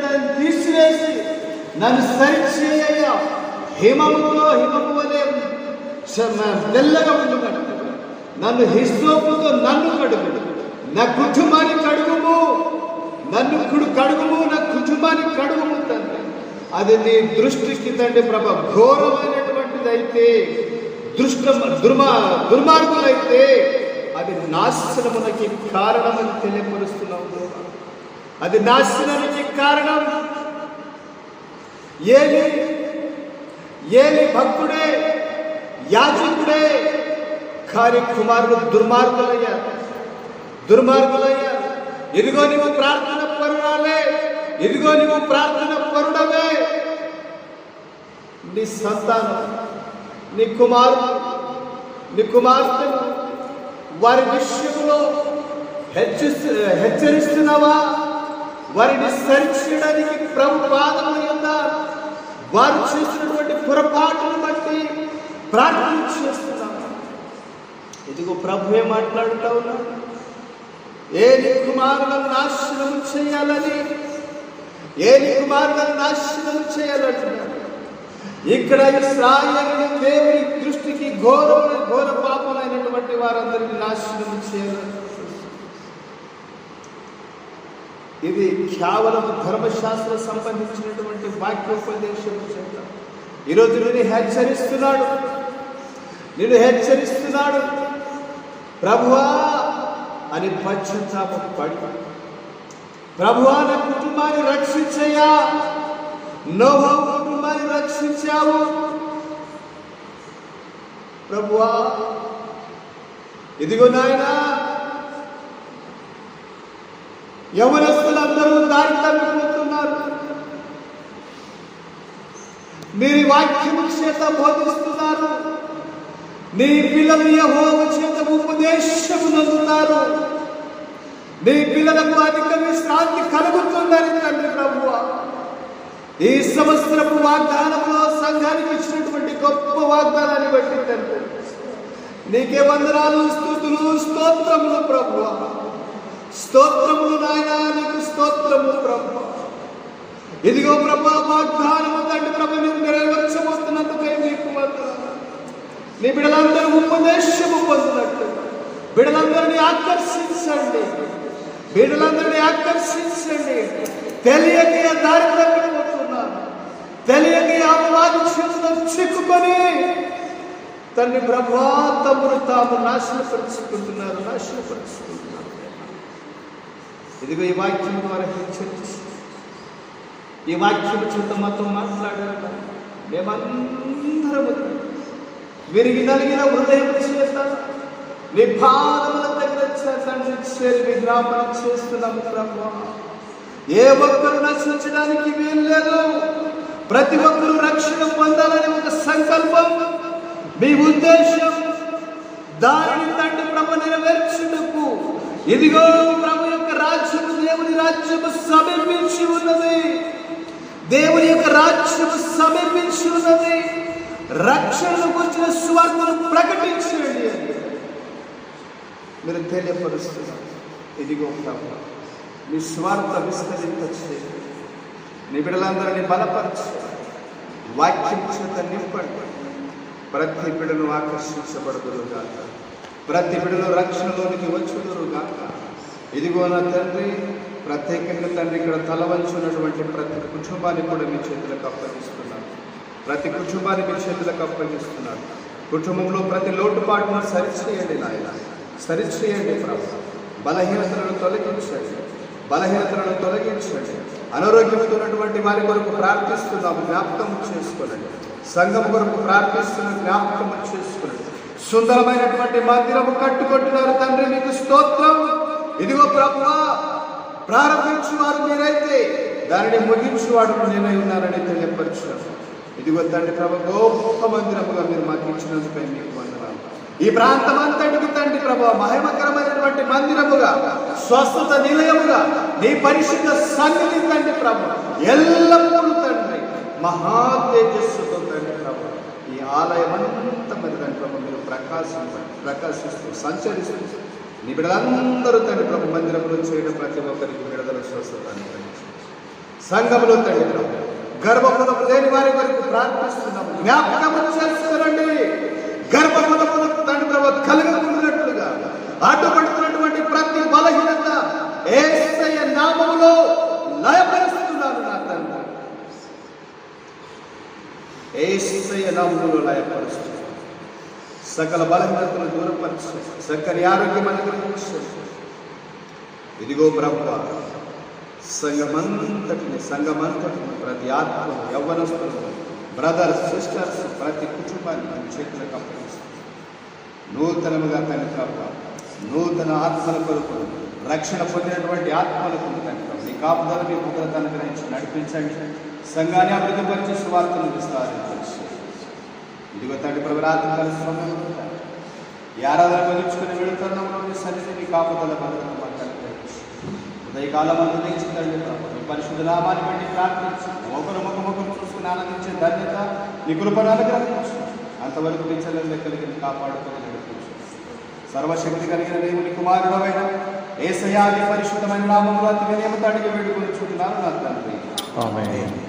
దాన్ని తీసివేసి నన్ను సరిచేయ్యా, హిమము వలె తెల్లగా ఉండునట్టు నన్ను హిస్సోపుతో నన్ను కడుగు, నా కుటుంబాన్ని కడుగుము, నన్ను కడుగుము, నా కుటుంబాన్ని కడుగుము తండ్రి. అది నీ దృష్టికి తండ్రి ప్రభ ఘోరమైనటువంటిది అయితే, దుర్మార్గులైతే అది నాశనమునకి కారణమని తెలియపరుస్తున్నావు. అది నాశనానికి కారణం. ఏలి భక్తుడే, యాజకుడే, కానీ కుమారుడు దుర్మార్గులయ్యారు. ఇదిగో నువ్వు ప్రార్థన పరురాలే, ఇదిగో నువ్వు ప్రార్థన పరుడవే. నీ సంతానం, నీ కుమార్తెను వారి విషయంలో హెచ్చరిస్తున్నావా? వారిని సరిచేయడానికి ప్రభు పాదముల యొద్ద వారు చేసినటువంటి పొరపాటును బట్టి ప్రార్థన చేస్తున్నావా? ఇదిగో ప్రభు ఏ మాట్లాడుతూ ఉన్నాడు, ఏలి కుమారులను నాశనం చేయాలని, ఏలి కుమారులను నాశనం చేయాలంటున్నాడు. ఇక్కడ ఇశ్రాయేలు దేవుని దృష్టికి ఘోర పాపమైనటువంటి వారందరినీ నాశనం చేయాలని. ఇది కేవలం ధర్మశాస్త్ర సంబంధించినటువంటి వాక్యోపదేశం చేద్దాం. ఈరోజు నిన్ను హెచ్చరిస్తున్నాడు ప్రభువా అని పశ్చాత్తాపడి, ప్రభువా నా కుటుంబాన్ని రక్షించయ్యా, నోవహు కుటుంబాన్ని రక్షించావు ప్రభువా. ఇదిగో నాయనా, యవనస్తులందరూ దారి తప్పిపోతున్నారు. మీరు వాక్యము చేత బోధిస్తున్నారు, నీ పిల్లలు యెహోవా చేత ఉపదేశము నందుతారు, నీ పిల్లలకు అధిక విశ్రాంతి కలుగుతుందని తండ్రి ప్రభువా. ఈ సంవత్సరపు వాగ్దానంలో సంఘానికి ఇచ్చినటువంటి గొప్ప వాగ్దానాన్ని బట్టి తండ్రి నీకే వందనాలు, స్తుతులు, స్తోత్రములు ప్రభువా. స్తోత్రములు నాయనా, నీకు స్తోత్రము ప్రభువా. ఇదిగో ప్రభువా, వాగ్దానము తండ్రి ప్రభు నీవు నెరవేర్చబోతున్నందుకై నీకు వందనాలు. నీ బిడ్డలందరూ ఉపదేశము పొందినట్టు బిడ్డలందరినీ ఆకర్షించండి. తెలియక దారి తప్పిపోతున్నారు, తెలియక అపవాది చేతిలో చిక్కుకొని తండ్రి ప్రభువా తమను తాము నాశనపరుచుకుంటున్నారు. ఇదిగో ఈ వాక్యం ద్వారా హెచ్చరించి, ఈ వాక్యం చేత మాతో మాట్లాడారు. మేమందరము విరిగి నలిగిన హృదయం చేత నీ పాదముల దగ్గర చేరి విజ్ఞాపన చేస్తున్నాము ప్రభువా. ఏ ఒక్కరు నశించడానికి వీలు లేదు, ప్రతి ఒక్కరు రక్షణ పొందాలని ఒక సంకల్పం, మీ ఉద్దేశం. దానిని తండ్రి ప్రభు నెరవేర్చుటకు ఇదిగో ప్రభు యొక్క రాజ్యము, దేవుని రాజ్యము సమీపించి ఉన్నది. దేవుని యొక్క రాజ్యము సమీపించి ఉన్నది. రక్షణను గురించిన సువార్తను ప్రకటించండి అని మీరు తెలియపరుస్తున్నారు. ఇదిగో ప్రభు మీ స్వార్థ విస్తరింపచేయండి, నీ బిడ్డలందరినీ బలపరిచి వాక్యం చేత నింపండి. ప్రతి బిడ్డను ఆకర్షించబడుదురు గాక, ప్రతి బిడ్డలు రక్షణలోనికి వచ్చుదురు గాక. ఇదిగో నా తండ్రి, ప్రత్యేకంగా తండ్రి ఇక్కడ తలవంచున్నటువంటి ప్రతి కుటుంబాన్ని కూడా మీ చేతులకు అప్పగిస్తున్నాను. ప్రతి కుటుంబాన్ని మీ చేతులకు అప్పగిస్తున్నాను. కుటుంబంలో ప్రతి లోటుపాటును సరిచేయండి నాయన, సరిచేయండి ప్రభు. బలహీనతలను తొలగించండి. అనారోగ్యంతో ఉన్నటువంటి వారి కొరకు ప్రార్థిస్తున్నాము, జ్ఞాపకం చేసుకోనండి. సంఘం కొరకు ప్రార్థిస్తున్న జ్ఞాపకం చేసుకోనండి. సుందరమైనటువంటి మందిరము కట్టుకుంటున్నారు తండ్రి, నీకు స్తోత్రం. ఇదిగో ప్రభువా, ప్రారంభించువారు మీరైతే దానిని ముగించువాడు నేనై ఉన్నానని తెలియపరిచాను. ఇదిగో తండ్రి ప్రభు, గొప్ప మందిరముగా మీరు మాకు ఇచ్చినందుకై మీకు వందనాలు. ఈ ప్రాంతం అంతటికి తండ్రి ప్రభు మహిమకరమైనటువంటి మందిరముగా, స్వస్థత నిలయముగా, నీ పరిశుద్ధ సన్నిధి తండ్రి ప్రభు ఎల్లప్పుడూ తండ్రి మహా తేజస్సుతో తండ్రి ప్రభు ఈ ఆలయం అంతా మరి తండ్రి ప్రభు మీరు ప్రకాశిస్తూ సంచరిస్తూ నీ బిడ్డలందరూ తండ్రి ప్రభు మందిరంలో చేయడం ప్రతి ఒక్కరికి విడుదల స్వస్థత సంఘములో తండ్రి గర్భఫలము లేని వారి కొరకు ప్రార్థిస్తున్నాము. జ్ఞాపకము చేసుకోనండి. గర్భఫలమును తండ్రి ప్రభు కలగకున్నట్లుగా అడ్డుపడుతున్నటువంటి ప్రతి బలహీనత యేసయ్య నామములో లయపరుస్తున్నాను. నా తండ్రి యేసయ్య నామములో లయపరుస్తున్నాను. సకల బలహీనతను దూరపరిచి చక్కని ఆరోగ్యం అనుగ్రహించు. ఇదిగో ప్రభువా, సంఘమంతటిని ప్రతి ఆత్మ యవ్వనస్తులు బ్రదర్స్ సిస్టర్స్ ప్రతి కుటుంబాన్ని మన చేతులకు అప్పగిస్తాం. నూతనముగా తండ్రి ప్రభువా, నూతన ఆత్మల కొరకు రక్షణ పొందినటువంటి ఆత్మలకు తండ్రి నీ కాపుదల మీ భద్రత అనుగ్రహించి నడిపించండి. సంఘాన్ని అభివృద్ధిపరిచి సువార్తను విస్తారించండి. ఇదిగో తండ్రి ప్రభు రాత్రి సమయంలో ఈ ఆరాధన బలించుకుని వెళుతున్నప్పుడు మీ సన్నిధి మీ కాపుదల భద్రత మాకు అనుగ్రహించి ఉదయకాలం అందించి తండ్రి ప్రభు మీ పరిశుద్ధ నామాన్ని బట్టి ప్రార్థించి ఒకరు ముఖముఖం చూసుకుని ఆనందించే ధన్యత నీ కృపను అనుగ్రహించు. అంతవరకు మీ చెల్లెలు కలిగి కాపాడుకుని నడిపించు. సర్వశక్తి కలిగిన దేవుని కుమారుడమైన యేసయ్య నీ పరిశుద్ధమైన నామములో అతి వినయముతో అడిగి వేడుకొని చుట్టున్నాను నా తండ్రి. ఆమేన్.